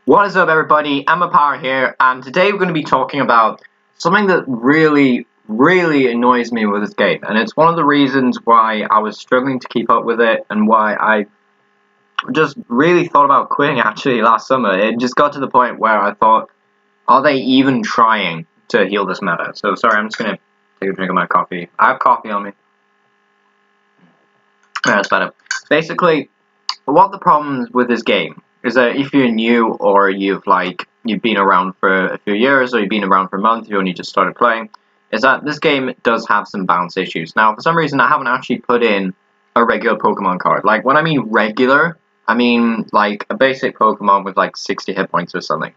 What is up, everybody? Emma Power here, and today we're going to be talking about something that really annoys me with this game, and it's one of the reasons why I was struggling to keep up with it and why I just really thought about quitting actually last summer. It just got to the point where I thought, are they even trying to heal this meta? So sorry, I'm just going to take a drink of my coffee. I have coffee on me. Yeah, that's better. Basically, what the problems with this game is that if you're new or you've been around for a few years or you've been around for a month, you only just started playing, is that this game does have some bounce issues. Now, for some reason, I haven't actually put in a regular Pokemon card. Like, when I mean regular, I mean like a basic Pokemon with like 60 hit points or something.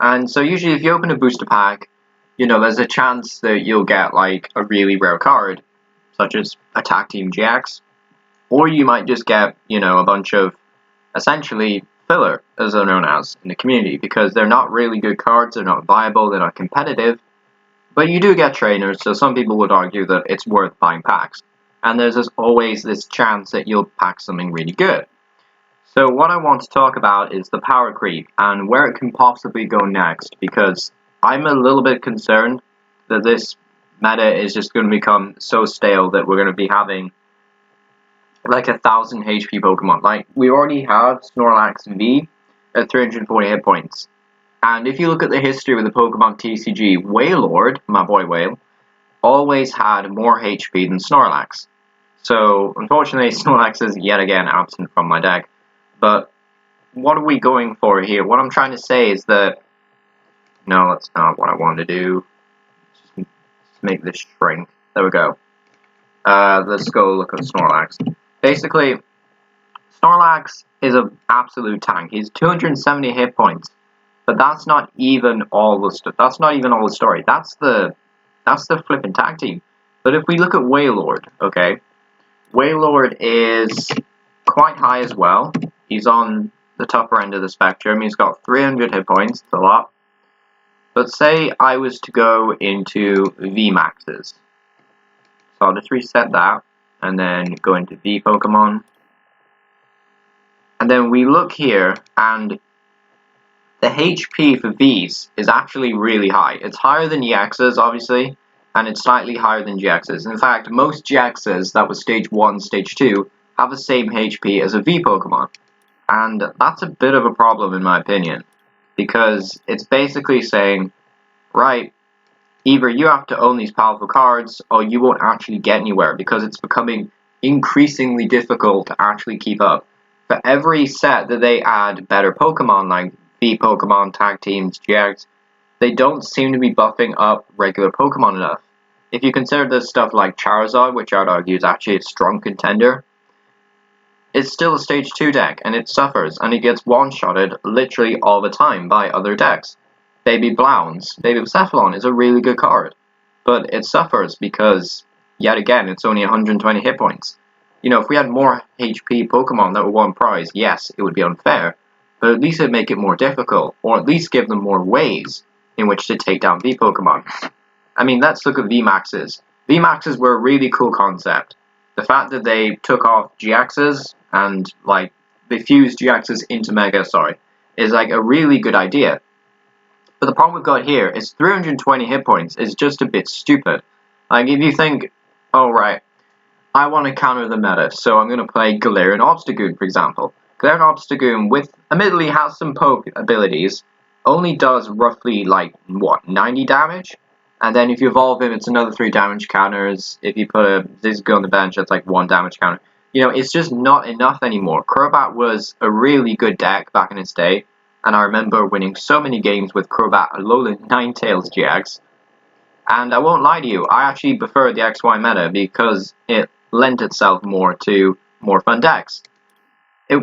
And so usually if you open a booster pack, you know, there's a chance that you'll get like a really rare card, such as Attack Team GX, or you might just get, you know, a bunch of essentially filler, as they're known as in the community, because they're not really good cards, they're not viable, they're not competitive, but you do get trainers, so some people would argue that it's worth buying packs. And there's always this chance that you'll pack something really good. So what I want to talk about is the power creep and where it can possibly go next, because I'm a little bit concerned that this meta is just going to become so stale that we're going to be having like 1,000 HP Pokemon. Like, we already have Snorlax V at 340 hit points. And if you look at the history with the Pokemon TCG, Wailord, my boy Whale, always had more HP than Snorlax. So, unfortunately, Snorlax is yet again absent from my deck. But what are we going for here? What I'm trying to say is that... No, that's not what I want to do. Just make this shrink. There we go. Let's go look at Snorlax. Basically, Snorlax is an absolute tank. He's 270 hit points, but that's not even all the stuff. That's not even all the story. That's the flipping tag team. But if we look at Wailord, okay, Wailord is quite high as well. He's on the tougher end of the spectrum. He's got 300 hit points. It's a lot. But say I was to go into VMAXs. So I'll just reset that, and then go into V Pokemon. And then we look here, and the HP for Vs is actually really high. It's higher than EXs, obviously, and it's slightly higher than GXs. In fact, most GXs that was Stage 1, Stage 2, have the same HP as a V Pokemon. And that's a bit of a problem, in my opinion, because it's basically saying, right, either you have to own these powerful cards, or you won't actually get anywhere, because it's becoming increasingly difficult to actually keep up. For every set that they add better Pokemon, like V Pokemon, Tag Teams, GX, they don't seem to be buffing up regular Pokemon enough. If you consider this stuff like Charizard, which I would argue is actually a strong contender, it's still a Stage 2 deck, and it suffers, and it gets one-shotted literally all the time by other decks. Baby Blounce, Baby Cephalon is a really good card, but it suffers because, yet again, it's only 120 hit points. You know, if we had more HP Pokemon that were one prize, yes, it would be unfair, but at least it'd make it more difficult, or at least give them more ways in which to take down V Pokemon. I mean, let's look at VMAXs. VMAXs were a really cool concept. The fact that they took off GXs and, like, they fused GXs into Mega, is like a really good idea. But the problem we've got here is 320 hit points is just a bit stupid. Like, if you think, oh right, I want to counter the meta, so I'm going to play Galarian Obstagoon, for example. Galarian Obstagoon, with, admittedly, has some poke abilities, only does roughly, like, what, 90 damage? And then if you evolve him, it's another 3 damage counters. If you put a Zigzagoon on the bench, that's like 1 damage counter. You know, it's just not enough anymore. Crobat was a really good deck back in its day, and I remember winning so many games with Crobat Alolan Ninetales GX. And I won't lie to you, I actually prefer the XY meta because it lent itself more to more fun decks.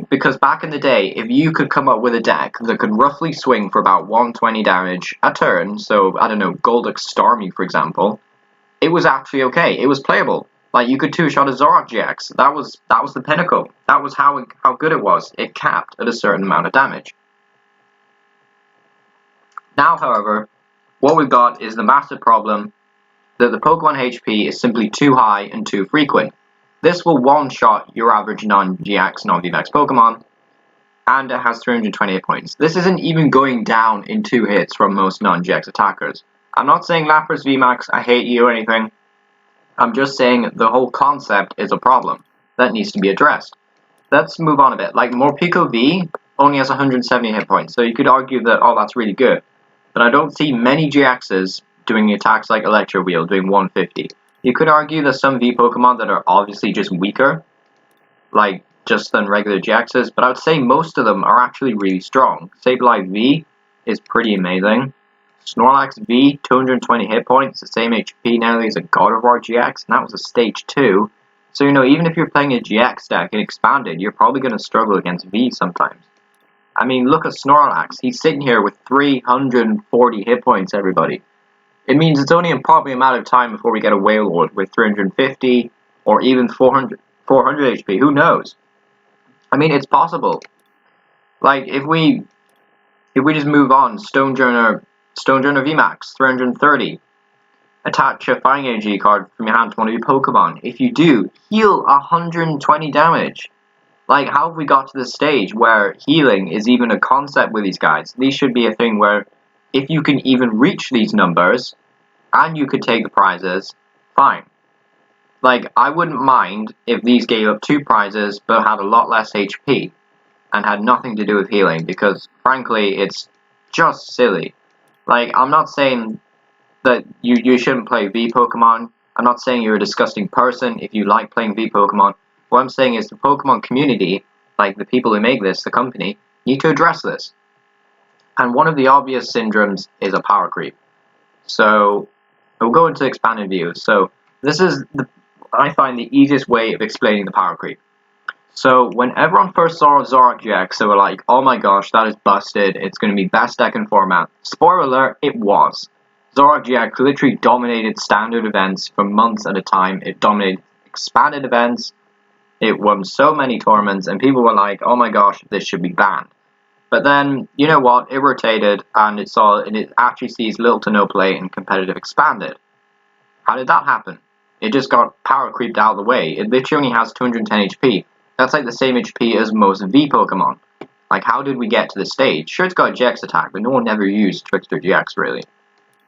Because back in the day, if you could come up with a deck that could roughly swing for about 120 damage a turn, so, I don't know, Golduck Starmie, for example, it was actually okay. It was playable. Like, you could two-shot a Zoroark GX. That was the pinnacle. That was how good it was. It capped at a certain amount of damage. Now, however, what we've got is the massive problem that the Pokemon HP is simply too high and too frequent. This will one-shot your average non-GX, non-VMAX Pokemon, and it has 328 points. This isn't even going down in 2 hits from most non-GX attackers. I'm not saying Lapras VMAX, I hate you or anything. I'm just saying the whole concept is a problem that needs to be addressed. Let's move on a bit. Like, Morpeko V only has 170 hit points, so you could argue that, oh, that's really good. But I don't see many GXs doing attacks like Electro Wheel, doing 150. You could argue there's some V Pokemon that are obviously just weaker, like, just than regular GXs, but I would say most of them are actually really strong. Sableye V is pretty amazing. Snorlax V, 220 hit points, the same HP nearly as a God of War GX, and that was a stage 2. So, even if you're playing a GX deck in Expanded, you're probably going to struggle against V sometimes. I mean, look at Snorlax. He's sitting here with 340 hit points, everybody. It means it's only probably a matter of time before we get a Wailord with 350 or even 400 HP. Who knows? I mean, it's possible. Like, if we just move on, Stonejourner VMAX, 330. Attach a Flying Energy card from your hand to one of your Pokemon. If you do, heal 120 damage. Like, how have we got to this stage where healing is even a concept with these guys? These should be a thing where if you can even reach these numbers and you could take the prizes, fine. Like, I wouldn't mind if these gave up 2 prizes but had a lot less HP and had nothing to do with healing, because frankly, it's just silly. Like, I'm not saying that you shouldn't play V Pokemon. I'm not saying you're a disgusting person if you like playing V Pokemon. What I'm saying is the Pokemon community, like the people who make this, the company, need to address this. And one of the obvious syndromes is a power creep. So, we'll go into expanded views. So, this is, I find, the easiest way of explaining the power creep. So, when everyone first saw Zoroark GX, they were like, oh my gosh, that is busted, it's going to be best deck in format. Spoiler alert, it was. Zoroark GX literally dominated standard events for months at a time. It dominated expanded events. It won so many tournaments, and people were like, oh my gosh, this should be banned. But then, you know what, it rotated, and it actually sees little to no play in competitive expanded. How did that happen? It just got power creeped out of the way. It literally only has 210 HP. That's like the same HP as most V Pokemon. Like, how did we get to this stage? Sure, it's got a GX attack, but no one ever used Trickster GX, really.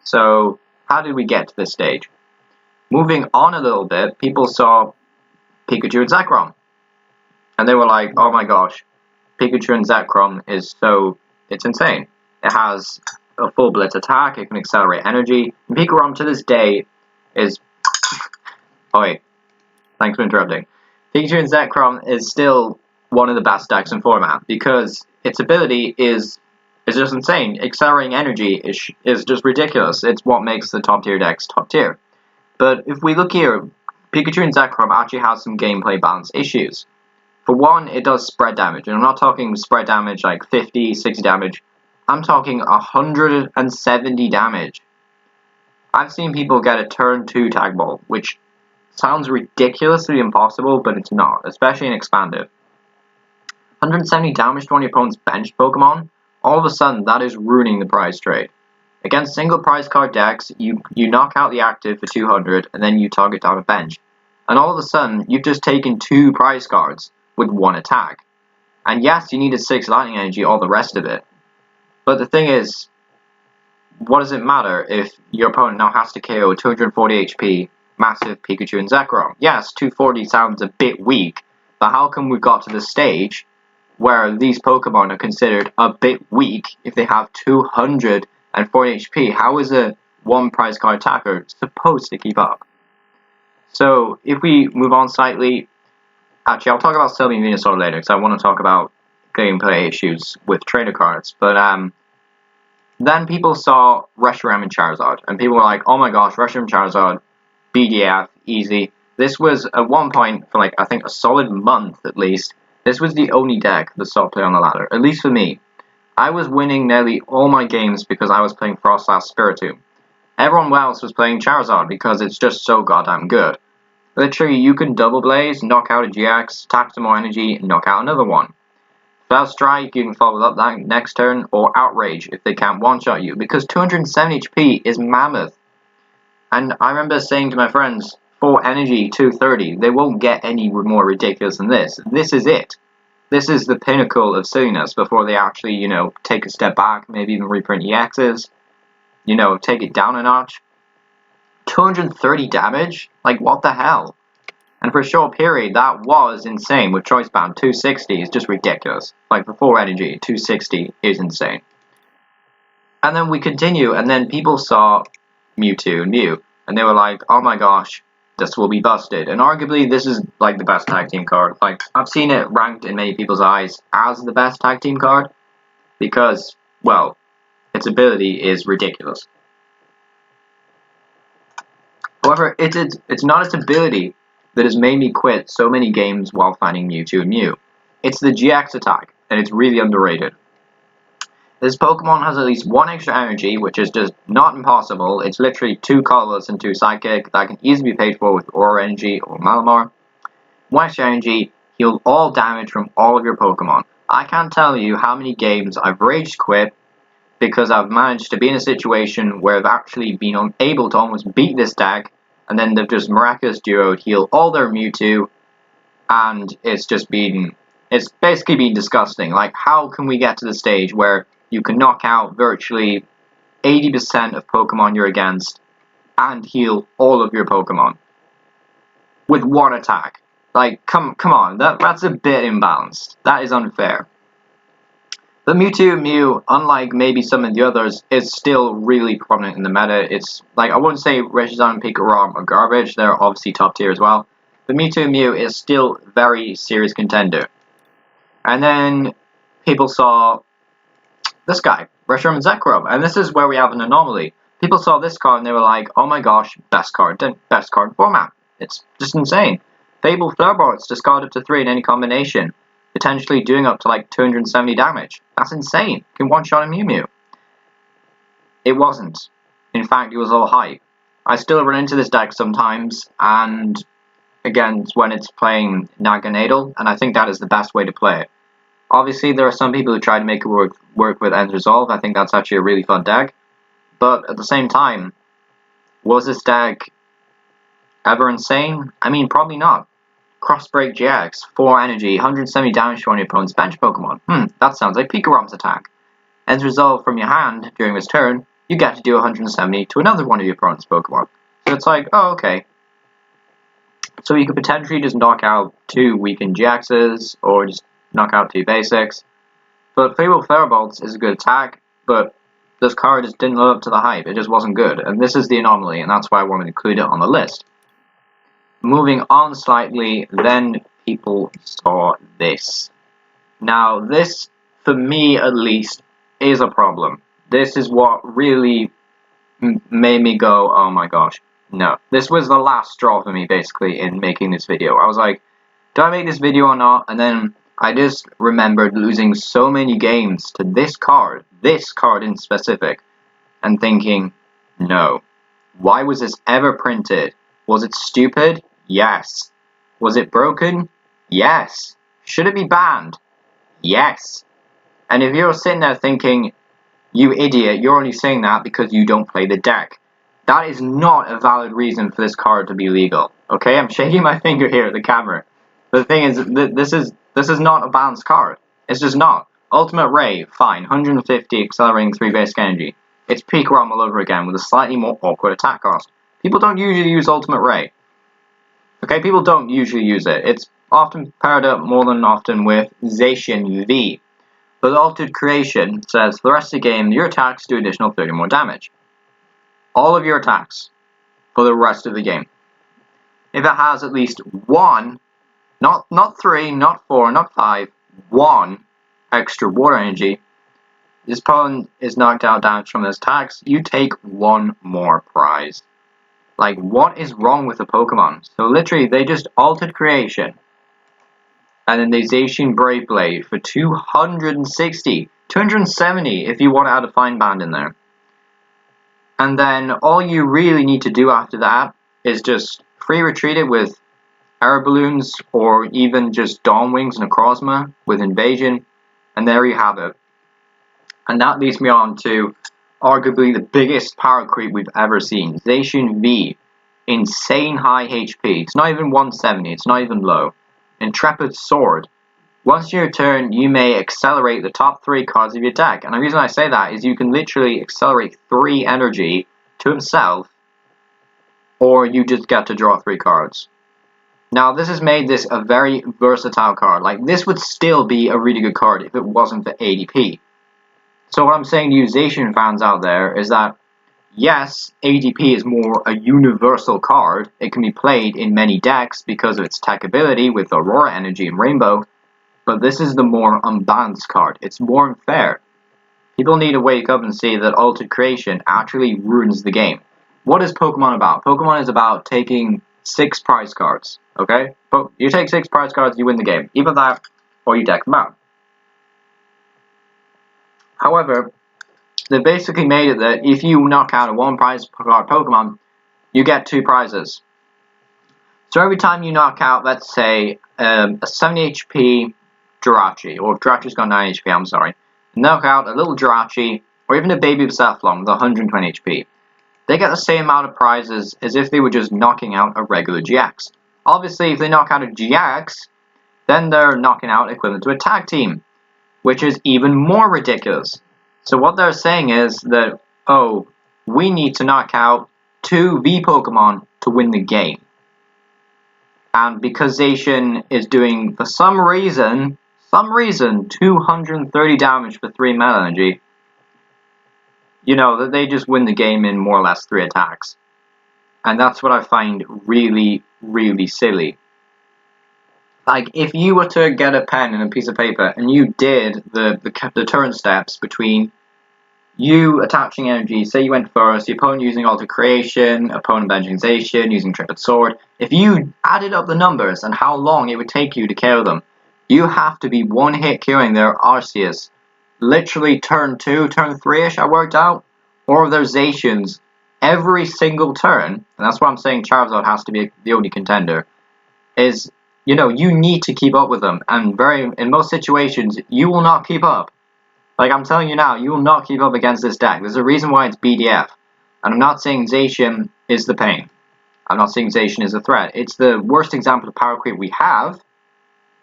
So, how did we get to this stage? Moving on a little bit, people saw Pikachu and Zekrom. And they were like, oh my gosh, Pikachu and Zekrom it's insane. It has a full blitz attack, it can accelerate energy, and Pikarom to this day is... Oh wait, thanks for interrupting. Pikachu and Zekrom is still one of the best decks in format, because its ability is just insane. Accelerating energy is just ridiculous. It's what makes the top tier decks top tier. But if we look here, Pikachu and Zekrom actually have some gameplay balance issues. For one, it does spread damage, and I'm not talking spread damage like 50, 60 damage. I'm talking 170 damage. I've seen people get a turn 2 tag ball, which sounds ridiculously impossible, but it's not, especially in expanded. 170 damage to one of your opponent's benched Pokemon, all of a sudden that is ruining the prize trade. Against single prize card decks, you knock out the active for 200, and then you target down a bench. And all of a sudden, you've just taken 2 prize cards with 1 attack. And yes, you needed 6 lightning energy, all the rest of it. But the thing is, what does it matter if your opponent now has to KO 240 HP, massive Pikachu and Zekrom? Yes, 240 sounds a bit weak, but how come we got to the stage where these Pokemon are considered a bit weak if they have 240 HP? How is a 1 prize card attacker supposed to keep up? So, if we move on slightly, actually I'll talk about Sylveon Venusaur later, because I want to talk about gameplay issues with trainer cards, but then people saw Reshiram and Charizard, and people were like, oh my gosh, Reshiram and Charizard, BDF, easy. This was, at one point, for like, I think a solid month at least, this was the only deck that saw play on the ladder, at least for me. I was winning nearly all my games because I was playing Froslass Spiritomb. Everyone else was playing Charizard because it's just so goddamn good. Literally, you can double blaze, knock out a GX, attack some more energy, and knock out another one. Without Strike, you can follow up that next turn, or Outrage if they can't one-shot you, because 270 HP is mammoth. And I remember saying to my friends, for energy 230, they won't get any more ridiculous than this. This is it. this is the pinnacle of silliness before they actually, you know, take a step back, maybe even reprint EXs, you know, take it down a notch. 230 damage? Like, what the hell? And for a short period, that was insane. With Choice Band, 260 is just ridiculous. Like, for full energy, 260 is insane. And then we continue, and then people saw Mewtwo and Mew, and they were like, oh my gosh, this will be busted. And arguably, this is, like, the best tag team card. Like, I've seen it ranked in many people's eyes as the best tag team card, because, well, its ability is ridiculous. However, it's not its ability that has made me quit so many games while finding Mewtwo and Mew. It's the GX attack, and it's really underrated. This Pokemon has at least one extra energy, which is just not impossible. It's literally 2 colorless and 2 psychic that can easily be paid for with Aura Energy or Malamar. 1 extra energy, heal all damage from all of your Pokemon. I can't tell you how many games I've rage quit because I've managed to be in a situation where I've actually been unable to almost beat this deck, and then they've just miraculous duoed, heal all their Mewtwo, and it's basically been disgusting. Like, how can we get to the stage where you can knock out virtually 80% of Pokemon you're against and heal all of your Pokemon with 1 attack? Like, come on, that's a bit imbalanced. That is unfair. But Mewtwo and Mew, unlike maybe some of the others, is still really prominent in the meta. It's, like, I wouldn't say Reshiram and Pikarom are garbage, they're obviously top tier as well. But Mewtwo and Mew is still a very serious contender. And then people saw this guy, Reshiram and Zekrom, and this is where we have an anomaly. People saw this card and they were like, oh my gosh, best card format. It's just insane. Fable Flurbolt's discard up to 3 in any combination, potentially doing up to like 270 damage. That's insane. You can one-shot a Mew Mew. It wasn't. In fact, it was all hype. I still run into this deck sometimes, and again, when it's playing Naganadel, and I think that is the best way to play it. Obviously, there are some people who try to make it work with End Resolve. I think that's actually a really fun deck. But at the same time, was this deck ever insane? I mean, probably not. Crossbreak GX, 4 energy, 170 damage to one of your opponent's bench Pokemon. That sounds like Picarom's attack. Ends Resolve from your hand during this turn, you get to do 170 to another one of your opponent's Pokemon. So it's like, oh, okay. So you could potentially just knock out 2 weakened GXs, or just knock out 2 basics. But Fable Flurbolts is a good attack, but this card just didn't live up to the hype. It just wasn't good. And this is the anomaly, and that's why I wanted to include it on the list. Moving on slightly, then people saw this. Now, this, for me at least, is a problem. This is what really made me go, oh my gosh, no. This was the last straw for me, basically, in making this video. I was like, do I make this video or not? And then I just remembered losing so many games to this card in specific, and thinking, no. Why was this ever printed? Was it stupid? Yes. Was it broken? Yes. Should it be banned? Yes. And if you're sitting there thinking, you idiot, you're only saying that because you don't play the deck, that is not a valid reason for this card to be legal. Okay, I'm shaking my finger here at the camera. But the thing is, this is not a balanced card. It's just not. Ultimate Ray, fine, 150 accelerating 3 basic energy. It's Pikarom all over again with a slightly more awkward attack cost. People don't usually use Ultimate Ray. Okay, people don't usually use it. It's often paired up more than often with Zacian V. But Altered Creation says for the rest of the game, your attacks do additional 30 more damage. All of your attacks for the rest of the game. If it has at least 1, not 3, not 4, not 5, 1 extra water energy, this opponent is knocked out damage from this attacks, you take 1 more prize. Like, what is wrong with the Pokemon? So literally, they just Altered Creation. And then they Zacian Brave Blade for 260. 270 if you want to add a Fine Band in there. And then all you really need to do after that is just free retreat it with Air Balloons, or even just Dawn Wings Necrozma with Invasion. And there you have it. And that leads me on to arguably the biggest power creep we've ever seen. Zacian V. Insane high HP. It's not even 170. It's not even low. Intrepid Sword. Once your turn, you may accelerate the top 3 cards of your deck. And the reason I say that is you can literally accelerate 3 energy to himself, or you just get to draw 3 cards. Now, this has made this a very versatile card. Like, this would still be a really good card if it wasn't for ADP. So what I'm saying to you Zacian fans out there is that, yes, ADP is more a universal card. It can be played in many decks because of its tech ability with Aurora Energy and Rainbow, but this is the more unbalanced card. It's more unfair. People need to wake up and see that Altered Creation actually ruins the game. What is Pokemon about? Pokemon is about taking 6 prize cards, okay? You take 6 prize cards, you win the game. Either that, or you deck them out. However, they basically made it that if you knock out a 1 prize card Pokemon, you get 2 prizes. So every time you knock out, let's say, a 70 HP Jirachi, or Jirachi's got 9 HP, I'm sorry. Knock out a little Jirachi, or even a baby of Safflon with 120 HP. They get the same amount of prizes as if they were just knocking out a regular GX. Obviously, if they knock out a GX, then they're knocking out equivalent to a tag team, which is even more ridiculous. So what they're saying is that, oh, we need to knock out 2 V Pokemon to win the game. And because Zacian is doing, for some reason, 230 damage for 3 Metal Energy, you know, that they just win the game in more or less 3 attacks. And that's what I find really, really silly. Like, if you were to get a pen and a piece of paper and you did the turn steps between you attaching energy, say you went first, the opponent using Altered Creation, opponent benching Zacian, using Tripped Sword, if you added up the numbers and how long it would take you to KO them, you have to be one hit killing their Arceus. Literally turn 2, turn 3-ish I worked out, or their Zacians every single turn, and that's why I'm saying Charizard has to be the only contender, is, you know, you need to keep up with them, and in most situations, you will not keep up. Like, I'm telling you now, you will not keep up against this deck. There's a reason why it's BDF, and I'm not saying Zacian is the pain. I'm not saying Zacian is a threat. It's the worst example of power creep we have,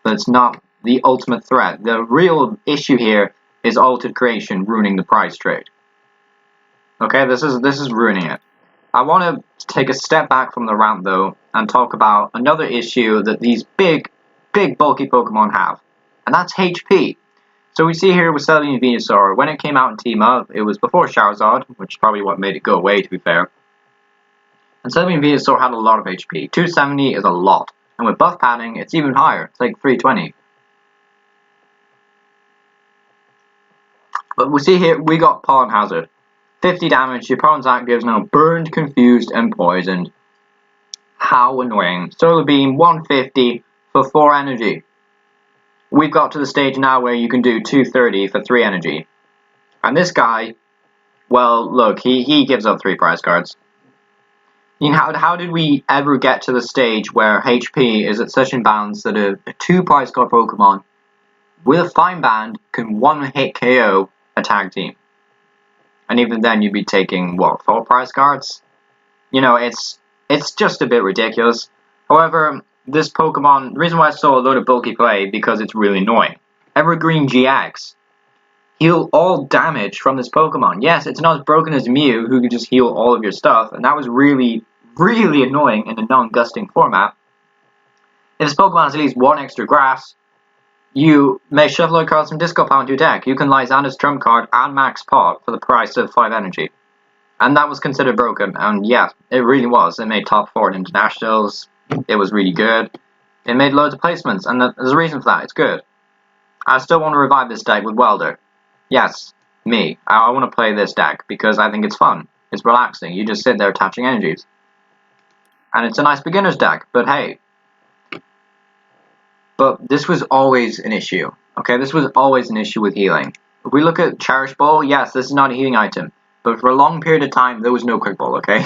but it's not the ultimate threat. The real issue here is Altered Creation ruining the prize trade. Okay, this is ruining it. I want to take a step back from the rant, though, and talk about another issue that these big, bulky Pokemon have, and that's HP. So we see here with Celebi and Venusaur, when it came out in Team Up, it was before Charizard, which is probably what made it go away, to be fair. And Celebi and Venusaur had a lot of HP. 270 is a lot. And with buff padding, it's even higher. It's like 320. But we see here, we got Pollen Hazard. 50 damage, your opponent's active is now burned, confused, and poisoned. How annoying. Solar Beam, 150 for 4 energy. We've got to the stage now where you can do 230 for 3 energy. And this guy, well, look, he gives up 3 prize cards. You know, how did we ever get to the stage where HP is at such imbalance that a 2 prize card Pokemon with a Fine Band can 1-hit KO a tag team? And even then you'd be taking, what, 4 prize cards? You know, it's just a bit ridiculous. However, this Pokemon, the reason why I saw a load of bulky play, because it's really annoying. Evergreen GX. Heal all damage from this Pokemon. Yes, it's not as broken as Mew, who can just heal all of your stuff, and that was really, really annoying in a non-gusting format. If this Pokemon has at least 1 extra grass, you may shuffle a card from Disco Pile into your deck. You can Lysander's trump card and Max Pot for the price of 5 energy. And that was considered broken, and yeah, it really was. It made top 4 in internationals. It was really good. It made loads of placements, and there's a reason for that. It's good. I still want to revive this deck with Welder. Yes, me. I want to play this deck because I think it's fun. It's relaxing. You just sit there attaching energies. And it's a nice beginner's deck, but hey. But this was always an issue. Okay, this was always an issue with healing. If we look at Cherish Ball, yes, this is not a healing item. But for a long period of time, there was no Quick Ball, okay?